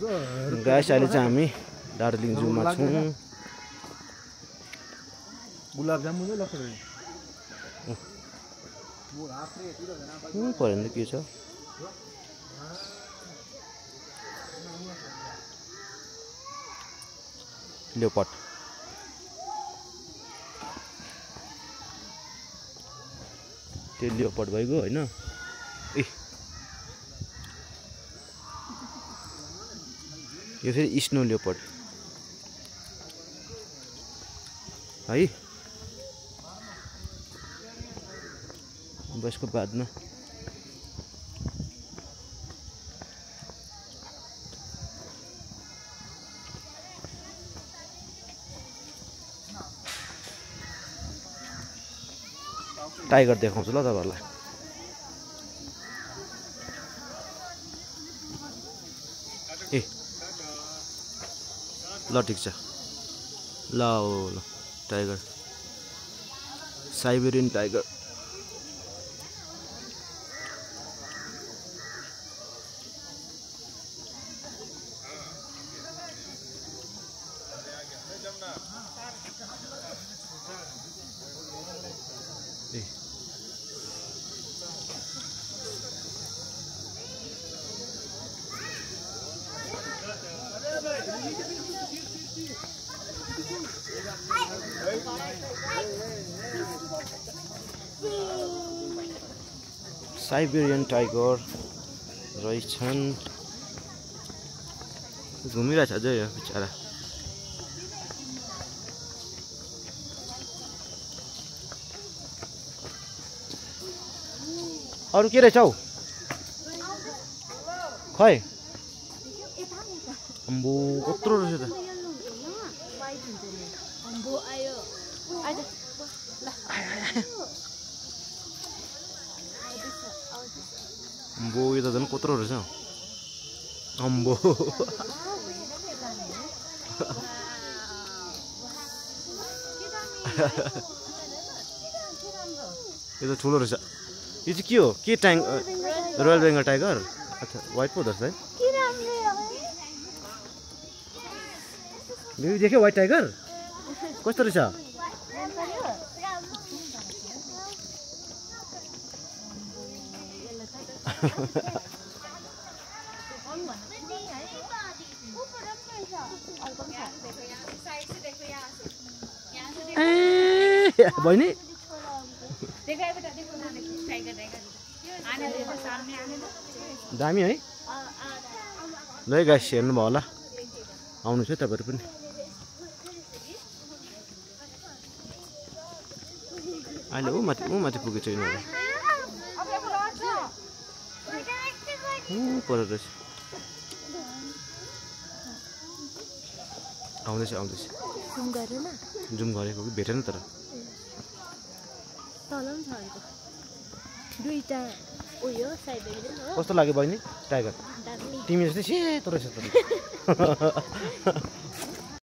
Guys अहिले चाहिँ हामी दार्जिलिङ जूमा छौँ। गुलाब जामुन चाहिँ लखेर पऱ्यो नि के छ लेपर्ड त्यो लेपर्ड भइगयो होइन ए यो फेरि स्नो लेपर्ड है बसको बादमा टाइगर देखाउँछु ल तपाईहरुलाई ए ल ठिक छ ल tiger Siberian tiger Siberian tiger रहेछन् घुमिरहेछ अझै यो बिचरा अरु के रहेछ हौ खै अम्बो कत्रो रहेछ त अम्बो यो त झन् कत्रो रहेछ अम्बो यो त ठुलो रहेछ यो चाहिँ के हो के ट्याङ्क रोयल बेङ्गल टाइगर अच्छा व्हाइट पो रहेछ है यो देख्यो व्हाइट टाइगर कस्तो रहेछ बहिनी दामी है ल गाइस हेर्नुभयो होला आउनु छ तपाईहरु पनि अहिले ऊ माथि पुगेछ यिनीहरु पर रहेछ आउँदैछ जुम गरेको कि भेटेन तर कस्तो लाग्यो बहिनी टाइगर तिमी जस्तै सेतो रहेछ त